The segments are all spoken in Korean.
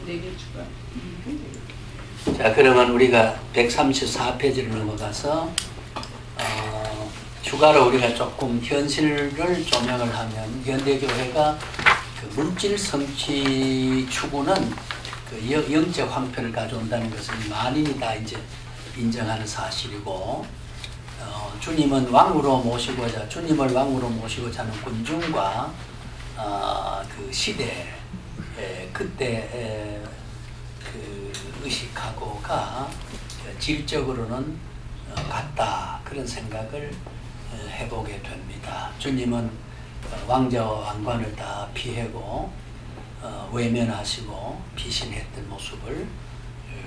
4개 추가. 자, 그러면 우리가 134페이지를 넘어가서 추가로 우리가 조금 현실을 조명을 하면 현대교회가 그 물질 성취 추구는 그 영적 황폐를 가져온다는 것은 만인이 다 이제 인정하는 사실이고, 주님은 왕으로 모시고자 주님을 왕으로 모시고자 하는 군중과 그 시대 그때 그 의식하고가 질적으로는 같다, 그런 생각을 해보게 됩니다. 주님은 왕자와 왕관을 다 피하고 외면하시고 피신했던 모습을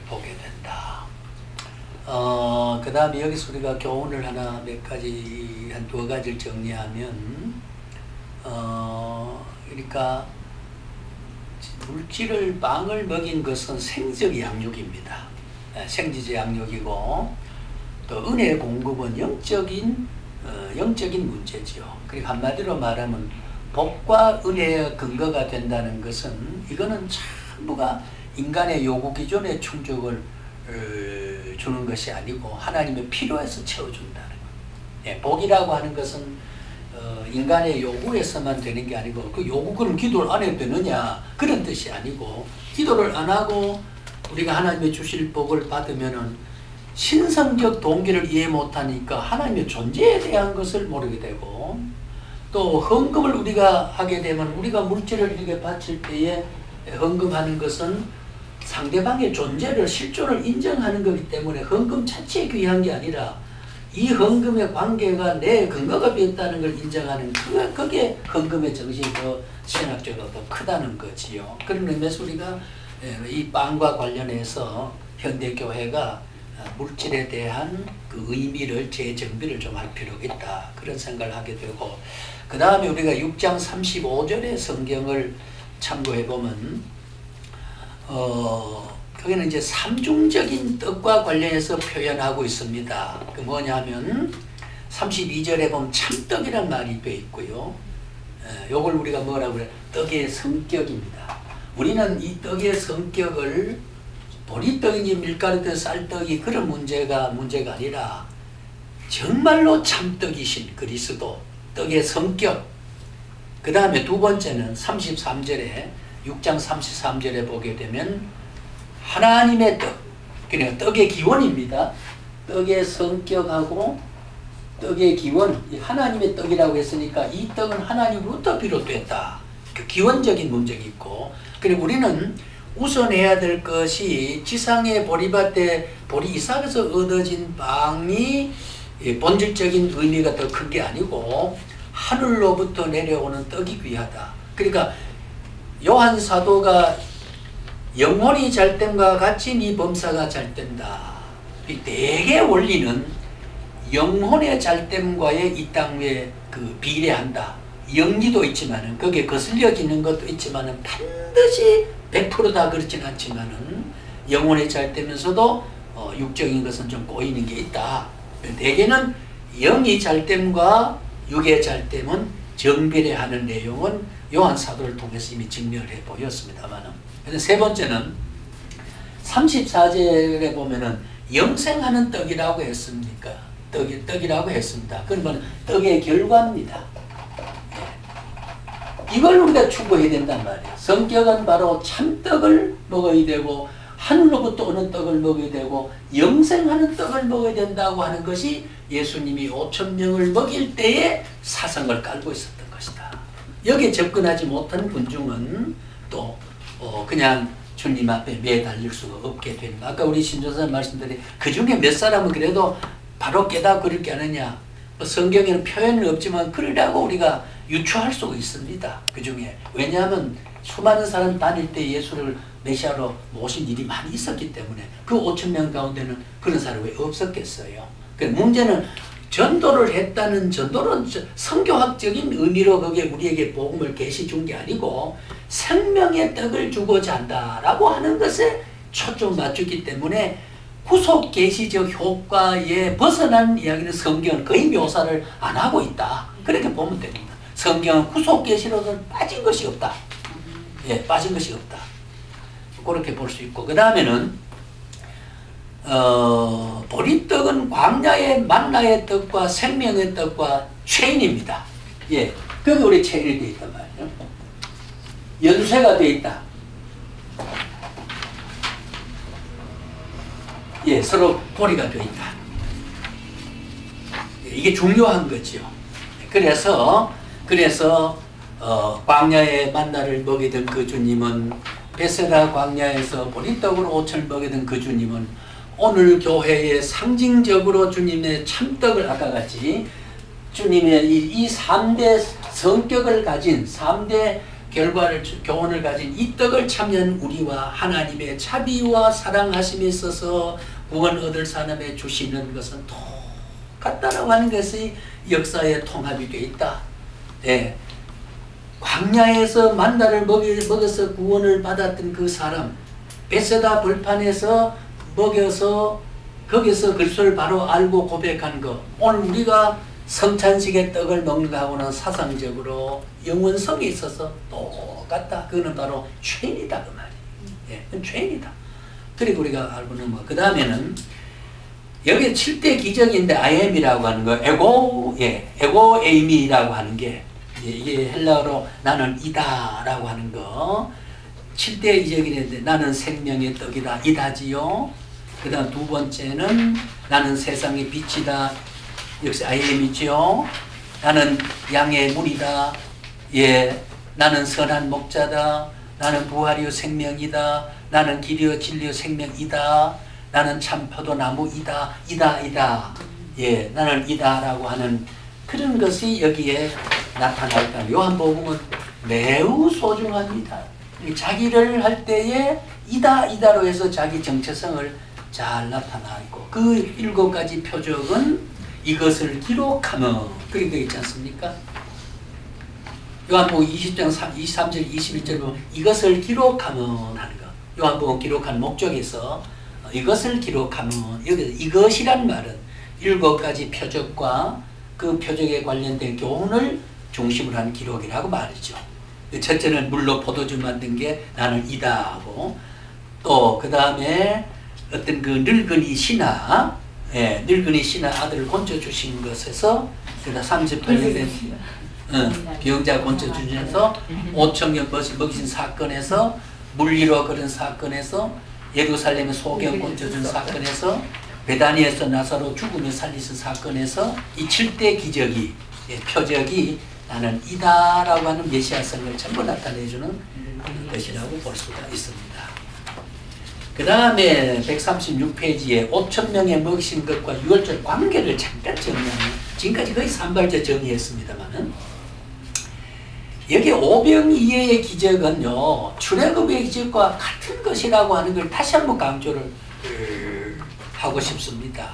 보게 된다. 그 다음에 여기서 우리가 교훈을 하나 몇 가지, 한 2가지를 정리하면, 그러니까 물질을 빵을 먹인 것은 생적 양육입니다. 생지적 양육이고, 또 은혜의 공급은 영적인 문제지요. 그리고 한마디로 말하면 복과 은혜의 근거가 된다는 것은, 이거는 전부가 인간의 요구 기준에 충족을 주는 것이 아니고 하나님의 필요에서 채워준다는 거예요. 복이라고 하는 것은 인간의 요구에서만 되는 게 아니고, 그 요구는 기도를 안 해도 되느냐 그런 뜻이 아니고, 기도를 안 하고 우리가 하나님의 주실 복을 받으면은 신성적 동기를 이해 못하니까 하나님의 존재에 대한 것을 모르게 되고, 또 헌금을 우리가 하게 되면 우리가 물질을 이렇게 바칠 때에 헌금하는 것은 상대방의 존재를, 실존을 인정하는 것이기 때문에 헌금 자체에 귀한 게 아니라 이 헌금의 관계가 내 근거가 되었다는 걸 인정하는, 그게 헌금의 정신이 더 신학적으로 더 크다는 거지요. 그런 의미에서 우리가 이 빵과 관련해서 현대교회가 물질에 대한 그 의미를, 재정비를 좀 할 필요가 있다, 그런 생각을 하게 되고, 그 다음에 우리가 6장 35절의 성경을 참고해 보면 거기는 이제 삼중적인 뜻과 관련해서 표현하고 있습니다. 그 뭐냐면 32절에 보면 참떡이라는 말이 되어 있고요. 요걸 우리가 뭐라고 그래? 떡의 성격입니다. 우리는 이 떡의 성격을 보리떡인지 밀가루떡, 쌀떡이 그런 문제가 아니라 정말로 참떡이신 그리스도, 떡의 성격. 그 다음에 두 번째는 33절에 6장 33절에 보게 되면 하나님의 떡, 그러니까 떡의 기원입니다. 떡의 성격하고 떡의 기원, 하나님의 떡이라고 했으니까 이 떡은 하나님으로부터 비롯됐다. 그 기원적인 문제가 있고, 그리고 우리는 우선해야 될 것이 지상의 보리밭에 보리 이삭에서 얻어진 빵이 본질적인 의미가 더 큰 게 아니고 하늘로부터 내려오는 떡이 귀하다. 그러니까 요한 사도가 영혼이 잘됨과 같이 네 범사가 잘된다. 이 대개 원리는 영혼의 잘됨과의 이 땅 위에 그 비례한다. 영리도 있지만은, 거기에 거슬려지는 것도 있지만은 반드시 100%다 그렇진 않지만은 영혼의 잘되면서도 육적인 것은 좀 꼬이는 게 있다. 대개는 영이 잘됨과 육의 잘됨은 정비례하는 내용은 요한 사도를 통해서 이미 증명을 해 보였습니다만은, 세 번째는 34절에 보면은 영생하는 떡이라고 했습니까? 떡이라고 했습니다. 그러면 떡의 결과입니다. 이걸 우리가 추구해야 된단 말이에요. 성격은 바로 참떡을 먹어야 되고, 하늘로부터 오는 떡을 먹어야 되고, 영생하는 떡을 먹어야 된다고 하는 것이 예수님이 5,000명을 먹일 때에 사상을 깔고 있었던 것이다. 여기에 접근하지 못한 군중은 또 그냥 주님 앞에 매달릴 수가 없게 됩니다. 아까 우리 신조사님 말씀드린 그 중에 몇 사람은 그래도 바로 깨닫고 그렇게 하느냐, 성경에는 표현은 없지만 그러라고 우리가 유추할 수가 있습니다. 그 중에. 왜냐하면 수많은 사람 다닐 때 예수를 메시아로 모신 일이 많이 있었기 때문에 그 5,000명 가운데는 그런 사람이 왜 없었겠어요. 문제는 전도를 했다는, 전도는 성교학적인 의미로 거기에 우리에게 복음을 계시 준 게 아니고 생명의 떡을 주고자 한다라고 하는 것에 초점 맞추기 때문에 후속 계시적 효과에 벗어난 이야기는 성경은 거의 묘사를 안 하고 있다. 그렇게 보면 됩니다. 성경은 후속 계시로는 빠진 것이 없다. 예, 빠진 것이 없다. 그렇게 볼 수 있고, 그 다음에는 보리떡은 광야의 만나의 떡과 생명의 떡과 체인입니다. 예, 그게 우리 체인이 되어 있단 말이에요. 연쇄가 되어 있다. 예, 서로 고리가 되어 있다. 이게 중요한 거죠. 그래서 광야의 만나를 먹이던 그 주님은, 베세다 광야에서 보리떡으로 5천을 먹이던 그 주님은 오늘 교회에 상징적으로 주님의 참떡을, 아까 같이 주님의 이 3대 성격을 가진, 3대 교훈을 가진 이 떡을 참여한 우리와 하나님의 자비와 사랑하심에 있어서 구원 얻을 사람에 주시는 것은 똑같다라고 하는 것이 역사의 통합이 되어 있다. 예. 광야에서 만나를 먹어서 구원을 받았던 그 사람, 베세다 벌판에서 먹여서 거기서 그리스도를 바로 알고 고백한 것, 오늘 우리가 성찬식의 떡을 먹는 것하고는 사상적으로 영원성이 있어서 똑같다. 그거는 바로 죄인이다 그 말이에요. 예, 죄인이다. 그리고 우리가 알고는 그 다음에는 여기 7대 기적인데 아엠이라고 하는 거, 에고 에이미라고 하는 게, 이게 헬라어로 나는 이다라고 하는 거, 7대 기적인데 나는 생명의 떡이다, 이다지요. 그 다음 두 번째는 나는 세상의 빛이다, 역시 아엠이지요. 나는 양의 문이다, 예, 나는 선한 목자다, 나는 부활이요 생명이다, 나는 길이요 진리요 생명이다, 나는 참 포도나무이다, 이다, 예, 나는 이다라고 하는 그런 것이 여기에 나타나 있다. 요한복음은 매우 소중합니다. 자기를 할 때에 이다로 해서 자기 정체성을 잘 나타나 있고, 그 7가지 표적은 이것을 기록하면, 그렇게 되어 있지 않습니까? 요한복음 20장 23절 21절 보면 이것을 기록하면 하는 거. 요한복음 기록한 목적에서 이것을 기록하면, 여기서 이것이란 말은 7가지 표적과 그 표적에 관련된 교훈을 중심으로 한 기록이라고 말이죠. 첫째는 물로 포도주 만든 게 나는 이다 하고, 또 그 다음에 어떤 그 늙은이 신하, 예, 늙은이 신하 아들을 건져 주신 것에서, 그다음 38년 된 병자 건져 주셔서 5,000명 먹이신 사건에서, 물리로 그런 사건에서, 예루살렘의 소경 건져 준 사건에서, 베다니에서 나사로 죽음에 살리신 사건에서 이 7대 기적이, 예, 표적이 나는 이다라고 하는 메시아성을 전부 나타내주는 것이라고 볼 수가 있습니다. 그 다음에 136페이지에 5,000명의 먹이신 것과 유월절 관계를 잠깐 정리하면, 지금까지 거의 산발적 정리했습니다만은, 여기 오병이어의 기적은요, 출애굽의 기적과 같은 것이라고 하는 걸 다시 한번 강조를 하고 싶습니다.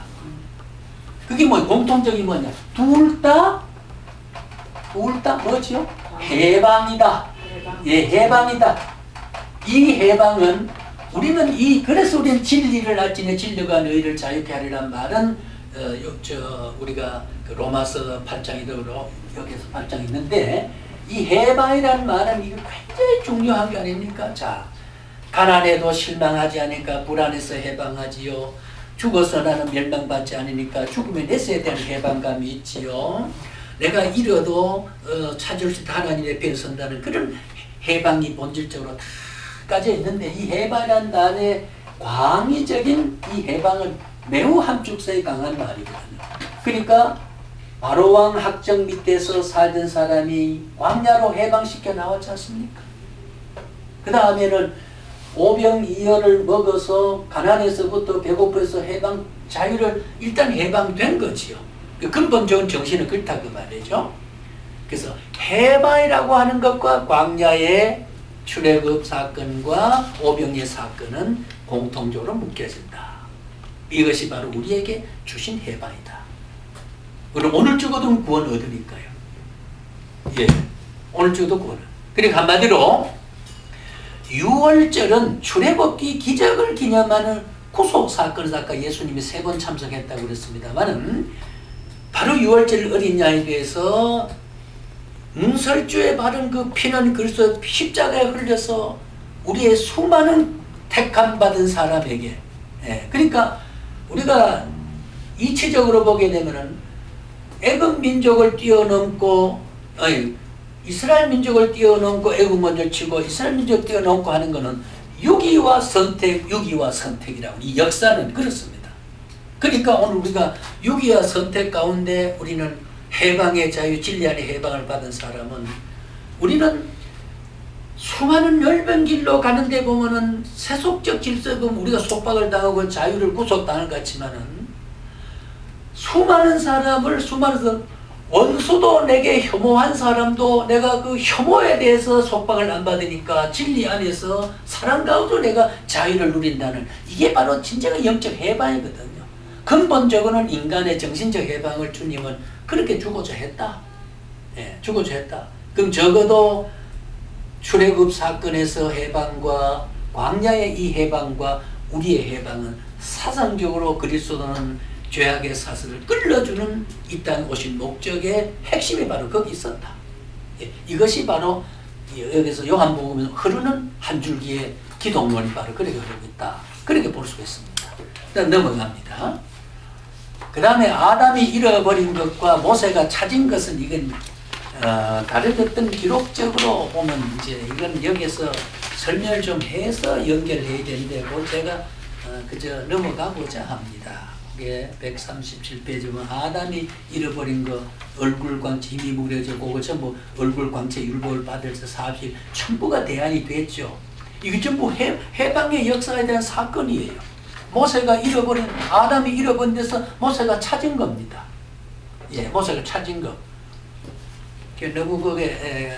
그게 공통적인 뭐냐? 둘 다 뭐지요? 해방이다. 예, 해방이다. 이 해방은 그래서 우리는 진리를 알지니 진리가 너희를 자유케 하리란 말은, 우리가 그 로마서 8장이도 여기서 8장 있는데, 이 해방이라는 말은 이거 굉장히 중요한 게 아닙니까? 자, 가난해도 실망하지 않으니까 불안해서 해방하지요. 죽어서 나는 멸망받지 않으니까 죽음의 내세에 대한 해방감이 있지요. 내가 잃어도 찾을 수 있다, 하나님의 편에 선다는 그런 해방이 본질적으로 다 까져 있는데, 이 해방이라는 단어의 광의적인 이 해방은 매우 함축성이 강한 말이거든요. 그러니까 바로왕 학정 밑에서 살던 사람이 광야로 해방시켜 나왔지 않습니까? 그 다음에는 오병이어를 먹어서 가난에서부터 배고파서 자유를 일단 해방된 거지요. 근본적인 정신은 그렇다 그 말이죠. 그래서 해방이라고 하는 것과 광야의 출애굽 사건과 오병이어 사건은 공통적으로 묶여진다. 이것이 바로 우리에게 주신 해방이다. 그럼 오늘 죽어도 구원 얻으니까요. 예, 오늘 죽어도 구원. 그러니까 한마디로 유월절은 출애굽기 기적을 기념하는 구속 사건에서 아까 예수님이 3번 참석했다고 그랬습니다만은, 바로 유월절 어린 양에 대해서 문설주에 바른 그 피는 그리스도 십자가에 흘려서 우리의 수많은 택함 받은 사람에게. 예, 그러니까 우리가 이치적으로 보게 되면은 애굽 민족을 뛰어넘고, 아니, 이스라엘 민족을 뛰어넘고 애굽 먼저 치고 이스라엘 민족 뛰어넘고 하는 것은 유기와 선택, 유기와 선택이라고. 이 역사는 그렇습니다. 그러니까 오늘 우리가 유기와 선택 가운데 우리는 해방의 자유, 진리 안에 해방을 받은 사람은, 우리는 수많은 열변길로 가는데 보면은 세속적 질서 보면 우리가 속박을 당하고 자유를 구속당할 것 같지만은, 수많은 원수도 내게 혐오한 사람도 내가 그 혐오에 대해서 속박을 안 받으니까 진리 안에서 사랑 가운데 내가 자유를 누린다는, 이게 바로 진정한 영적 해방이거든요. 근본적으로는 인간의 정신적 해방을 주님은 그렇게 주고자 했다. 예, 주고자 했다. 그럼 적어도 출애굽 사건에서 해방과 광야의 이 해방과 우리의 해방은 사상적으로 그리스도는 죄악의 사슬을 끌어주는 이 땅에 오신 목적의 핵심이 바로 거기 있었다. 예, 이것이 바로 여기서 요한복음에 흐르는 한 줄기의 기독론이 바로 그렇게 흐르고 있다. 그렇게 볼 수가 있습니다. 일단 넘어갑니다. 그 다음에 아담이 잃어버린 것과 모세가 찾은 것은, 이건 다른 어떤 기록적으로 보면 이제 이건 여기서 설명을 좀 해서 연결해야 되는데, 뭐 제가 그저 넘어가고자 합니다. 이게 137페이지 보면 아담이 잃어버린 거, 얼굴광채 힘이 무뎌져 그거 전부 얼굴광채 율법을 받을서 사실 전부가 대안이 됐죠. 이게 전부 해방의 역사에 대한 사건이에요. 모세가 잃어버린, 아담이 잃어버린 데서 모세가 찾은 겁니다. 예, 모세가 찾은 거. 너무 그게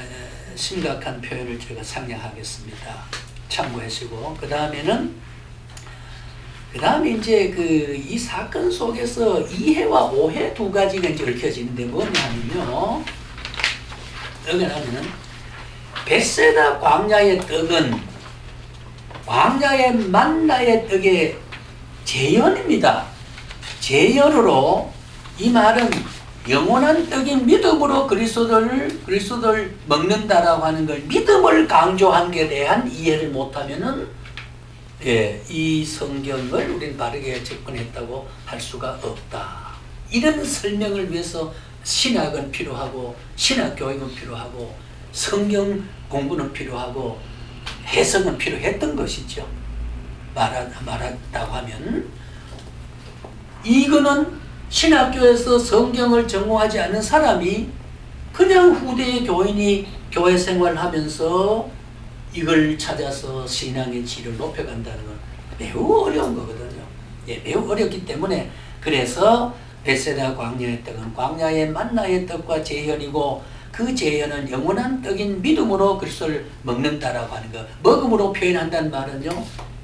심각한 표현을 제가 상냥하겠습니다. 참고하시고, 그 다음에 이제 이 사건 속에서 이해와 오해 두 가지가 이제 얽혀지는데 뭐냐면요. 벳세다 광야의 떡은 광야의 만나의 떡의 재현입니다. 재현으로, 이 말은 영원한 떡인 믿음으로 그리스도를 먹는다라고 하는 걸, 믿음을 강조한 것에 대한 이해를 못하면은, 예, 이 성경을 우리는 바르게 접근했다고 할 수가 없다. 이런 설명을 위해서 신학은 필요하고, 신학 교육은 필요하고, 성경 공부는 필요하고, 해석은 필요했던 것이죠. 말한다고 하면, 이거는 신학교에서 성경을 전공하지 않는 사람이 그냥 후대의 교인이 교회 생활을 하면서 이걸 찾아서 신앙의 질을 높여간다는 건 매우 어려운 거거든요. 예, 매우 어렵기 때문에, 그래서 벳세다 광야의 떡은 광야의 만나의 떡과 재현이고, 그 재현은 영원한 떡인 믿음으로 그리스도를 먹는다라고 하는 거. 먹음으로 표현한다는 말은요,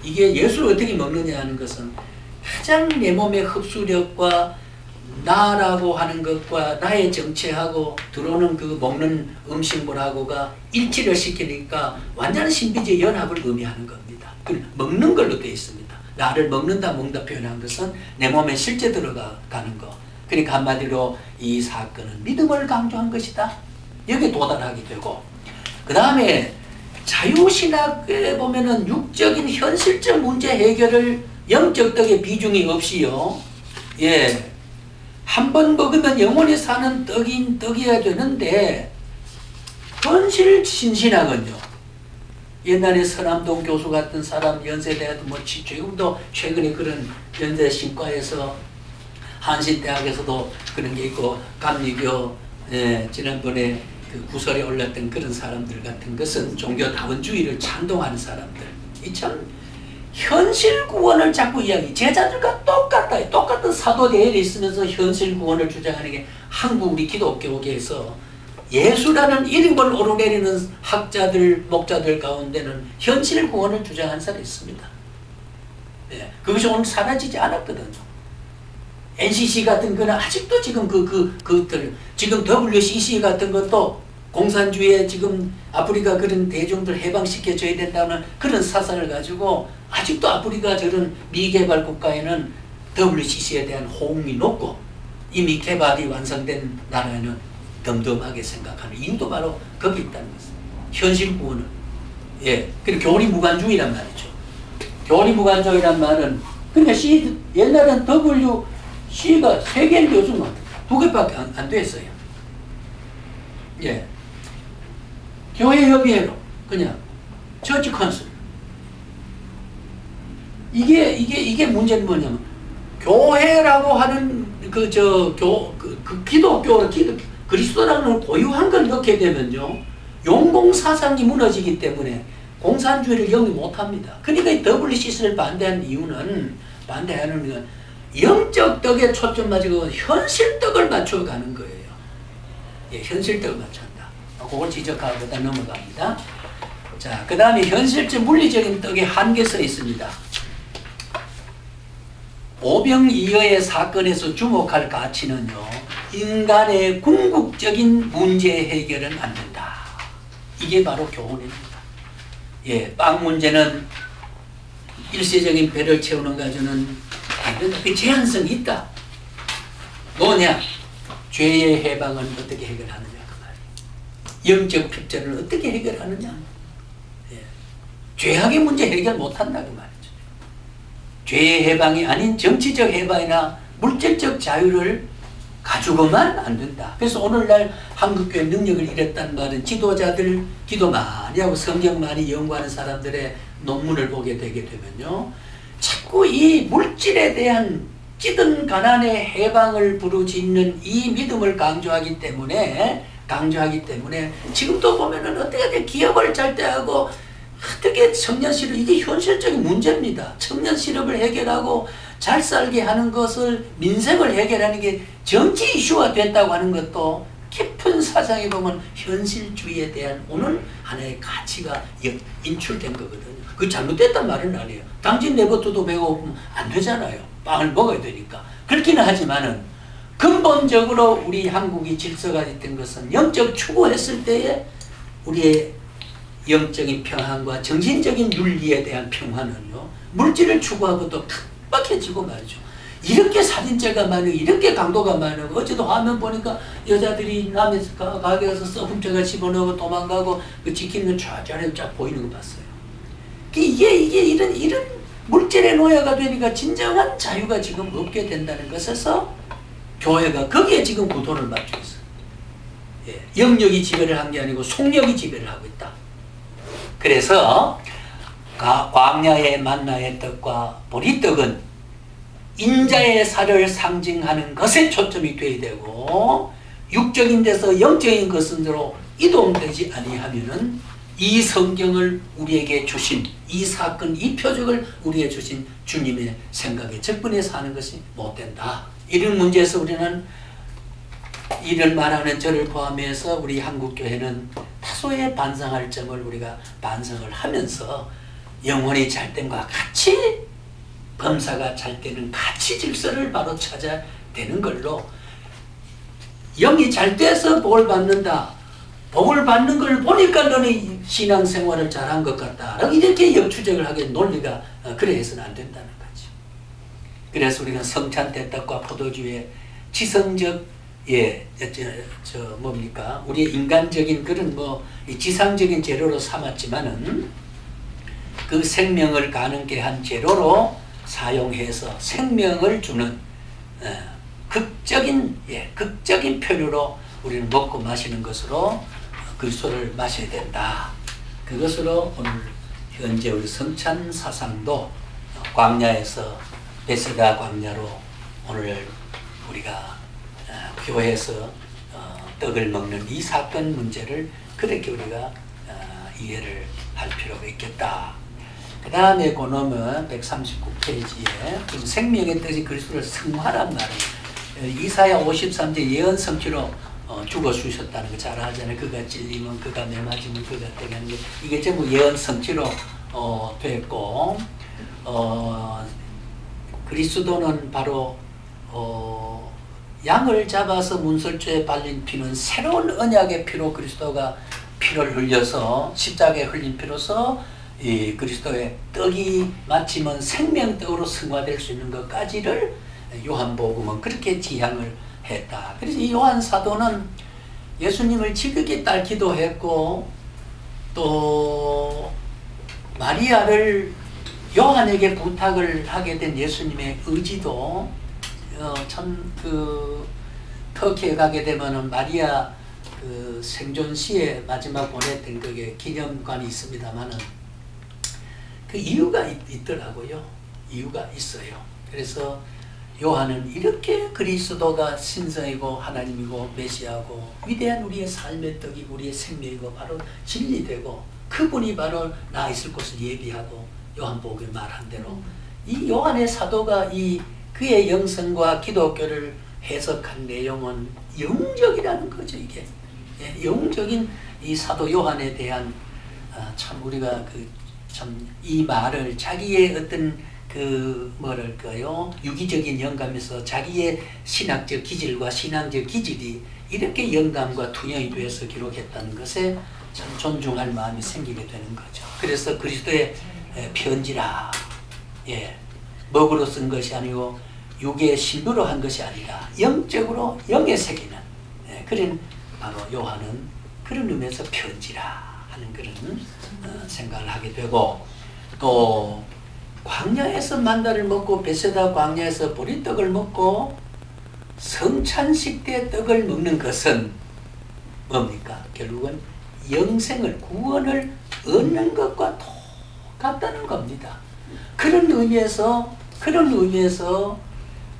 이게 예수를 어떻게 먹느냐 하는 것은 가장 내 몸의 흡수력과 나라고 하는 것과 나의 정체하고 들어오는 그 먹는 음식물하고가 일치를 시키니까 완전한 신비주의 연합을 의미하는 겁니다. 먹는 걸로 되어 있습니다. 나를 먹는다 표현한 것은 내 몸에 실제 들어가는 거. 그러니까 한마디로 이 사건은 믿음을 강조한 것이다. 여기에 도달하게 되고, 그 다음에 자유신학에 보면은 육적인 현실적 문제 해결을 영적 떡의 비중이 없이요. 예. 한 번 먹으면 영원히 사는 떡이어야 되는데, 현실 신신학은요. 옛날에 서남동 교수 같은 사람, 연세대학도 지금도 최근에 그런 연세 신과에서 한신대학에서도 그런 게 있고, 감리교, 예, 지난번에 그 구설에 올랐던 그런 사람들 같은 것은 종교 다원주의를 찬동하는 사람들. 이 참 현실 구원을 자꾸 제자들과 똑같은 사도 대열에 있으면서 현실 구원을 주장하는 게 한국 우리 기독교계에서 예수라는 이름을 오르내리는 학자들, 목자들 가운데는 현실 구원을 주장하는 사람이 있습니다. 예, 그것이 오늘 사라지지 않았거든요. NCC 같은 거는 아직도 지금 지금 WCC 같은 것도 공산주의에 지금 아프리카 그런 대중들 해방시켜줘야 된다는 그런 사상을 가지고 아직도 아프리카 저런 미개발 국가에는 WCC에 대한 호응이 높고, 이미 개발이 완성된 나라에는 덤덤하게 생각하는 이유도 바로 거기 있다는 것입니다. 현실 구원은. 예. 그리고 교리 무관주의란 말이죠. 교리무관적이란 말은 그냥 C, 옛날엔 W, C가 3개인데 요즘은 2개밖에 안 됐어요. 예. 교회 협의회로 그냥 처치 컨설. 이게 문제는 뭐냐면 교회라고 하는 기독교 그리스도라는 고유한 걸 넣게 되면요 용공 사상이 무너지기 때문에 공산주의를 영위 못합니다. 그러니까 이 WCC를 반대하는 이유는 영적 덕에 초점 맞추고 현실 덕을 맞춰가는 거예요. 예, 현실 덕을 맞춘다. 그걸 지적하고 그다음 넘어갑니다. 자, 그 다음에 현실적 물리적인 덕의 한계서 있습니다. 오병이어의 사건에서 주목할 가치는요, 인간의 궁극적인 문제 해결은 안 된다. 이게 바로 교훈입니다. 예, 빵 문제는 일시적인 배를 채우는 가지고는 안 된다. 그 제한성이 있다. 뭐냐? 죄의 해방은 어떻게 해결하느냐 그 말이에요. 영적 핍절을 어떻게 해결하느냐. 예. 죄악의 문제 해결 못한다 그 말이죠. 죄의 해방이 아닌 정치적 해방이나 물질적 자유를 가지고만 안 된다. 그래서 오늘날 한국교회 능력을 잃었다는 말은 지도자들 기도 많이 하고 성경 많이 연구하는 사람들의 논문을 보게 되게 되면요, 자꾸 이 물질에 대한 찌든 가난의 해방을 부르짖는 이 믿음을 강조하기 때문에 지금도 보면은 어떻게 기업을 잘 때 하고 어떻게 청년 실업, 이게 현실적인 문제입니다. 청년 실업을 해결하고 잘 살게 하는 것을, 민생을 해결하는 게 정치 이슈가 됐다고 하는 것도 깊은 사상에 보면 현실주의에 대한 오늘 하나의 가치가 인출된 거거든요. 그 잘못됐단 말은 아니에요. 당신 내버려둬도 배고프면 안 되잖아요. 빵을 먹어야 되니까. 그렇기는 하지만은 근본적으로 우리 한국이 질서가 됐던 것은 영적 추구했을 때에 우리의 영적인 평안과 정신적인 윤리에 대한 평화는요, 물질을 추구하고도 각박해지고 말이죠. 이렇게 사진죄가 많고 이렇게 강도가 많고, 어제도 화면 보니까 여자들이 남의 가게 가서 썩음죄가 집어넣고 도망가고 그 지키는 건 쫙쫙 쫙 보이는 거 봤어요. 이게 이런 물질의 노예가 되니까 진정한 자유가 지금 없게 된다는 것에서 교회가 거기에 지금 구도를 맞추고 있어요. 예, 영역이 지배를 한 게 아니고 속력이 지배를 하고 있다. 그래서 광야의 만나의 떡과 보리떡은 인자의 살을 상징하는 것에 초점이 되어야 되고, 육적인 데서 영적인 것으로 이동되지 아니하면은 이 성경을 우리에게 주신 이 사건, 이 표적을 우리에게 주신 주님의 생각에 접근해서 하는 것이 못된다. 이런 문제에서 우리는 이를 말하는 저를 포함해서 우리 한국교회는 다소의 반성할 점을 우리가 반성을 하면서 영혼이 잘됨과 같이 범사가 잘되는 가치 질서를 바로 찾아야 되는 걸로, 영이 잘 돼서 복을 받는다, 복을 받는 걸 보니까 너는 신앙생활을 잘한 것 같다, 이렇게 역추적을 하게 논리가 그래 해서는 안 된다는 거죠. 그래서 우리가 성찬대떡과 포도주의 지성적, 뭡니까, 우리의 인간적인 그런 지상적인 재료로 삼았지만은 그 생명을 가능케 한 재료로 사용해서 생명을 주는 극적인 표류로 우리는 먹고 마시는 것으로 그리스도를 마셔야 된다. 그것으로 오늘 현재 우리 성찬 사상도 광야에서 베세다 광야로 오늘 우리가 교회에서 떡을 먹는 이 사건 문제를 그렇게 우리가 이해를 할 필요가 있겠다. 그 다음에 그놈은 139페이지에 생명의 뜻이 그리스도를 승화란 말이에요. 이사야 53제 예언 성취로 죽어 주셨다는 거 잘 알잖아요. 그가 찔리면 그가 매맞으면 그가 되는 게 이게 전부 예언 성취로 됐고, 그리스도는 바로 양을 잡아서 문설주에 발린 피는 새로운 언약의 피로 그리스도가 피를 흘려서 십자가에 흘린 피로서 이 그리스도의 떡이 마침은 생명떡으로 승화될 수 있는 것까지를 요한복음은 그렇게 지향을 했다. 그래서 이 요한 사도는 예수님을 지극히 딸기도 했고 또 마리아를 요한에게 부탁을 하게 된 예수님의 의지도 참 터키에 가게 되면은 마리아 생존 시에 마지막 보냈던 그게 기념관이 있습니다만은 그 이유가 있더라고요. 이유가 있어요. 그래서 요한은 이렇게 그리스도가 신성이고 하나님이고 메시아고 위대한 우리의 삶의 떡이 우리의 생명이고 바로 진리되고 그분이 바로 나 있을 곳을 예비하고 요한복음에 말한 대로 이 요한의 사도가 그의 영성과 기독교를 해석한 내용은 영적이라는 거죠. 이게 영적인 이 사도 요한에 대한 참 우리가 참 이 말을 자기의 어떤 뭐랄까요 유기적인 영감에서 자기의 신학적 기질과 신앙적 기질이 이렇게 영감과 투영이 되어서 기록했다는 것에 참 존중할 마음이 생기게 되는 거죠. 그래서 그리스도의 편지라 먹으로 쓴 것이 아니고 육의 신부로 한 것이 아니라 영적으로 영에 새기는 그런 바로 요한은 그런 의미에서 편지라 하는 그런 생각을 하게 되고 또 광야에서 만나를 먹고 베세다 광야에서 보리떡을 먹고 성찬식 때 떡을 먹는 것은 뭡니까? 결국은 영생을 구원을 얻는 것과 똑같다는 겁니다. 그런 의미에서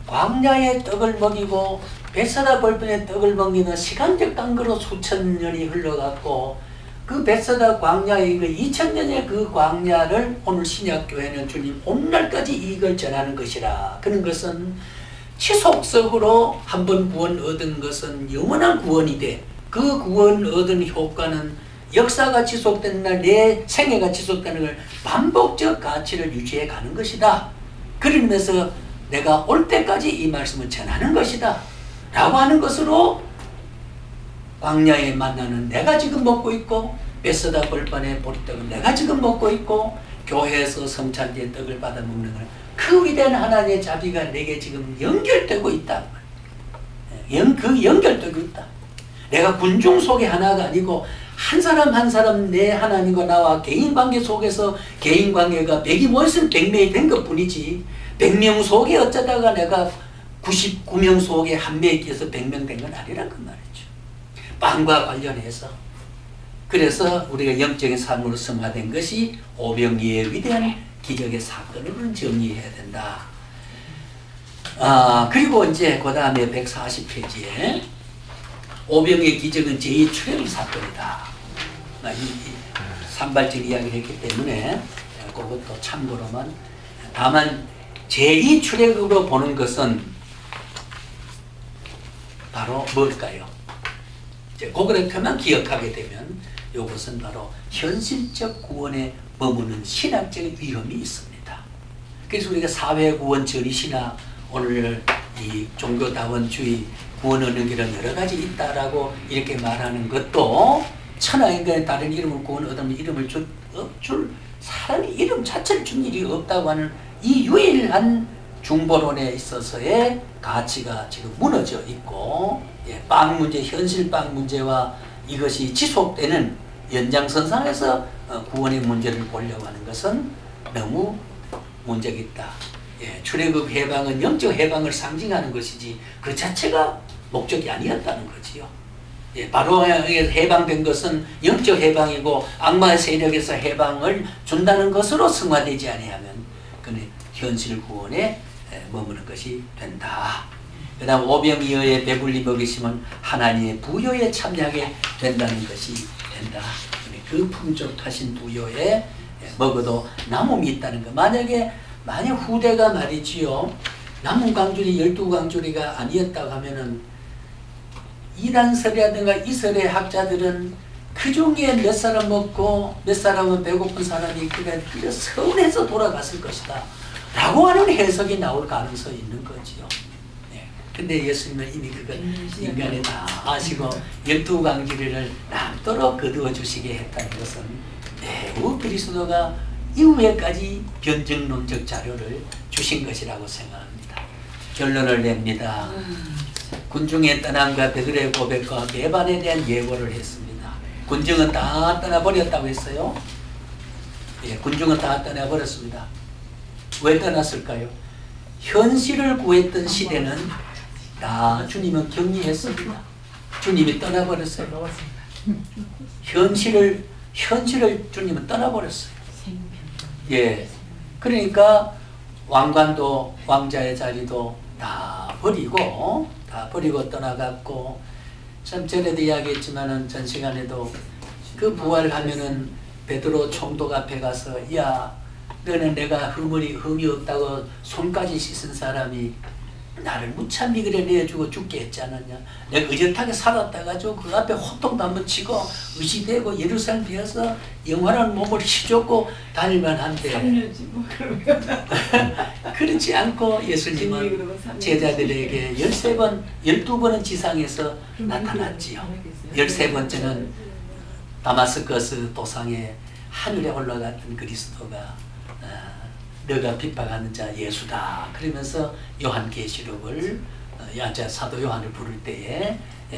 광야의 떡을 먹이고 베세다 벌판의 떡을 먹이는 시간적 간거로 수천 년이 흘러갔고 그 베세다 광야의 2000년의 그 광야를 오늘 신약교회는 주님 오늘날까지 이걸 전하는 것이라. 그런 것은 지속적으로 한번 구원 얻은 것은 영원한 구원이 돼. 그 구원 얻은 효과는 역사가 지속되는 날 내 생애가 지속되는 걸 반복적 가치를 유지해 가는 것이다. 그러면서 내가 올 때까지 이 말씀을 전하는 것이다 라고 하는 것으로 광야에 만나는 내가 지금 먹고 있고 베세다 벌판의 보리떡은 내가 지금 먹고 있고 교회에서 성찬지의 떡을 받아 먹는 것 그 위대한 하나님의 자비가 내게 지금 연결되고 있다. 그 연결되고 있다. 내가 군중 속의 하나가 아니고 한 사람 한 사람 내 하나님과 나와 개인관계 속에서 개인관계가 100이 모였으면 100명이 된 것뿐이지 100명 속에 어쩌다가 내가 99명 속에 한 명이 껴서 100명 된 건 아니란 그 말이죠. 빵과 관련해서 그래서 우리가 영적인 삶으로 승화된 것이 오병이의 위대한 기적의 사건을 정리해야 된다. 그리고 이제 그 다음에 140페이지에 오병이의 기적은 제2출애굽 사건이다. 산발적 이야기를 했기 때문에 그것도 참고로만 다만 제2출애굽으로 보는 것은 바로 뭘까요? 그렇게만 기억하게 되면 이것은 바로 현실적 구원에 머무는 신학적인 위험이 있습니다. 그래서 우리가 사회구원 전이신학 오늘 이 종교다원주의 구원 얻는 길은 여러 가지 있다라고 이렇게 말하는 것도 천하인간의 다른 이름을 구원 얻으면 이름을 줄 사람이 이름 자체를 준 일이 없다고 하는 이 유일한 중보론에 있어서의 가치가 지금 무너져 있고 빵 문제, 현실 빵 문제와 이것이 지속되는 연장선상에서 구원의 문제를 보려고 하는 것은 너무 문제가 있다. 출애굽 해방은 영적 해방을 상징하는 것이지 그 자체가 목적이 아니었다는 거지요. 바로 해방된 것은 영적 해방이고 악마의 세력에서 해방을 준다는 것으로 승화되지 아니하면 그는 현실 구원에 머무는 것이 된다. 그 다음 오병이어의 배불리 먹이심은 하나님의 부요에 참여하게 된다는 것이 된다. 그 풍족하신 부요에 먹어도 남음이 있다는 것. 만약 후대가 말이지요. 남은 광주리 12광주리가 아니었다고 하면은 이단설이라든가 이설의 학자들은 그 중에 몇 사람 먹고 몇 사람은 배고픈 사람이 그게 서운해서 돌아갔을 것이다 라고 하는 해석이 나올 가능성이 있는 거지요. 근데 예수님은 이미 그걸 인간에 다 아시고 12광주리를 남도록 거두어 주시게 했다는 것은 매우 그리스도가 이후에까지 변증론적 자료를 주신 것이라고 생각합니다. 결론을 냅니다. 군중의 떠남과 베드로의 고백과 배반에 대한 예고를 했습니다. 군중은 다 떠나버렸다고 했어요. 군중은 다 떠나버렸습니다. 왜 떠났을까요? 현실을 구했던 시대는 다 주님은 격리했습니다. 주님이 떠나버렸어요. 현실을 주님은 떠나버렸어요. 예. 그러니까 왕관도 왕자의 자리도 다 버리고 떠나갔고, 참 전에도 이야기했지만은 전 시간에도 그 부활하면은 베드로 총독 앞에 가서, 야, 너는 내가 흠이 없다고 손까지 씻은 사람이 나를 무참히 그래 내주고 죽게 했지 않았냐. 내가 의젓하게 살았다 가지고 그 앞에 호통도 한번 치고 의시되고 예루살렘 비어서 영원한 몸을 휘젓고 다닐만 한데 3년지 뭐 그러면 그렇지 않고 예수님은 제자들에게 13번, 12번은 지상에서 나타났지요. 13번째는 다마스커스 도상에 하늘에 올라갔던 그리스도가 너가 핍박하는 자 예수다 그러면서 요한계시록을 사도 요한을 부를 때에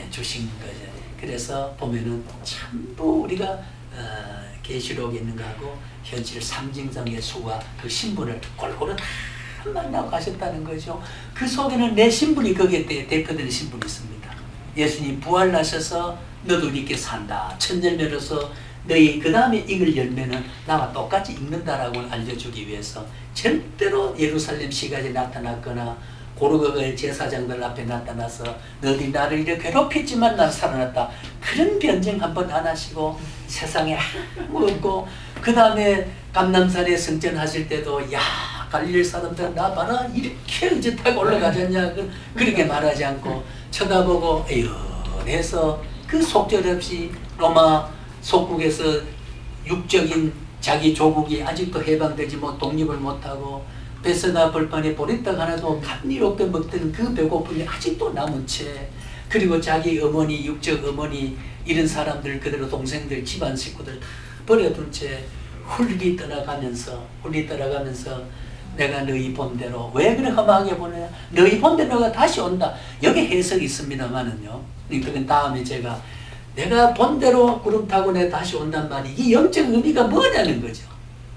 주신 거죠. 그래서 보면은 전부 우리가 계시록에 있는 거하고 현실 상징성 예수와 그 신분을 골고루 다 만나고 가셨다는 거죠. 그 속에는 내 신분이 거기에 대표되는 신분이 있습니다. 예수님 부활나셔서 너도 이렇게 산다. 첫 열매로서 너희 그 다음에 익을 열매는 나와 똑같이 익는다라고 알려주기 위해서 절대로 예루살렘 시가지에 나타났거나 고르고의 제사장들 앞에 나타나서 너희 나를 이렇게 괴롭혔지만 난 살아났다. 그런 변증 한번 안 하시고 세상에 아무 없고, 그 다음에 감람산에 성전하실 때도 야 갈릴리 사람들 나 봐라 이렇게 의젓하게 올라가졌냐 그렇게 말하지 않고 쳐다보고 애연해서 그 속절없이 로마 속국에서 육적인 자기 조국이 아직도 해방되지 독립을 못하고 베스다 벌판에 보리떡 하나도 감리롭게 먹던 그 배고픔이 아직도 남은 채, 그리고 자기 어머니 육적 어머니 이런 사람들 그대로 동생들 집안 식구들 다 버려둔 채 훌리 떠나가면서 내가 너희 본대로 왜 그래 험하게 보내냐, 너희 본대로 너가 다시 온다. 여기 해석이 있습니다만은요, 그건 다음에 내가 본대로 구름 타고 내가 다시 온단 말이 이 영적 의미가 뭐냐는 거죠.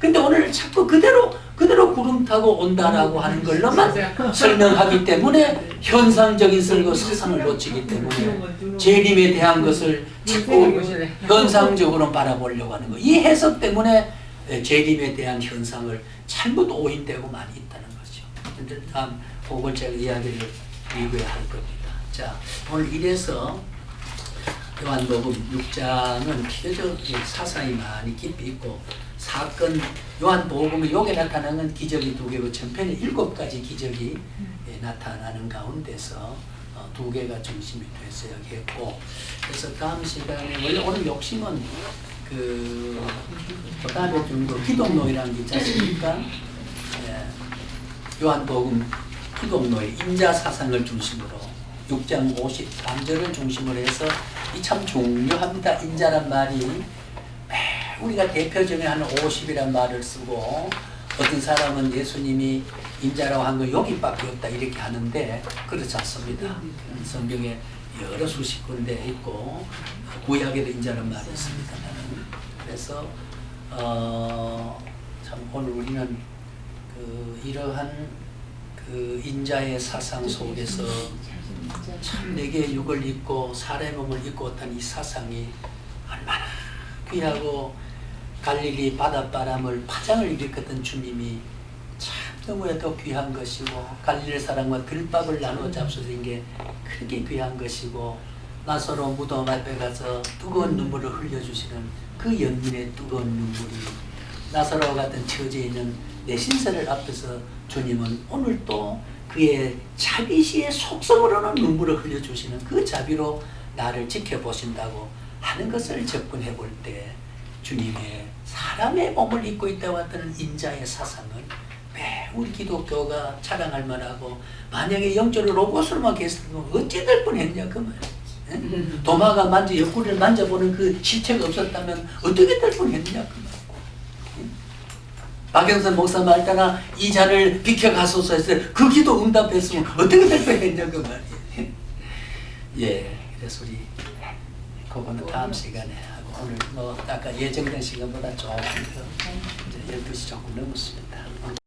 근데 오늘 자꾸 그대로 구름 타고 온다라고 하는 걸로만 설명하기 때문에 현상적인 사상을 놓치기 때문에 재림에 대한 것을 자꾸 현상적으로 바라보려고 하는 거. 이 해석 때문에 재림에 대한 현상을 잘못 오인되고 많이 있다는 거죠. 근데 다음 그걸 제가 이야기를 읽어야 할 겁니다. 자, 오늘 이래서 요한복음 6장은 비교적 사상이 많이 깊이 있고, 사건 요한복음은 여기에 나타나는 기적이 2개고 전편에 7가지 기적이 나타나는 가운데서 2개가 중심이 돼서 여기 했고, 그래서 다음 시간에 원래 오늘 욕심은 그 다음에 좀 기독론이라는 게 있지 않습니까? 요한복음 기독론의 인자 사상을 중심으로 6장 53절을 중심으로 해서 이 참 중요합니다. 인자란 말이 우리가 대표적인 한 50이란 말을 쓰고, 어떤 사람은 예수님이 인자라고 한 거 여기밖에 없다 이렇게 하는데 그렇지 않습니다. 성경에 여러 수십 군데 있고 구약에도 인자란 말이 있습니다. 그래서 참 오늘 우리는 이러한 인자의 사상 속에서 참 내게 육을 입고 사람의 몸을 입고 왔다는 이 사상이 얼마나 귀하고, 갈릴리 바닷바람을 파장을 일으켰던 주님이 참 너무나도 귀한 것이고, 갈릴리 사람과 들밥을 나누어 잡수신 게 크게 귀한 것이고, 나사로 무덤 앞에 가서 뜨거운 눈물을 흘려주시는 그 연민의 뜨거운 눈물이, 나사로와 같은 처지에 있는 내 신세를 앞에서 주님은 오늘 또 그의 자비시의 속성으로는 눈물을 흘려주시는 그 자비로 나를 지켜보신다고 하는 것을 접근해 볼 때, 주님의 사람의 몸을 입고 있다고 했던 인자의 사상을 왜 우리 기독교가 자랑할 만하고, 만약에 영적으로 로봇으로만 계셨으면 어찌 될 뻔했냐 그 말. 도마가 옆구리를 만져보는 그 실체가 없었다면 어떻게 될 뻔했냐 그 말. 박영선 목사 말 따라 이 잔을 비켜가소서 했을 때 그 기도 응답했으면 어떻게 될 뻔했냐 그 말이에요. 예, 그래서 우리 그거는 다음 시간에 하고, 오늘 아까 예정된 시간보다 조금 더 이제 12시 조금 넘었습니다.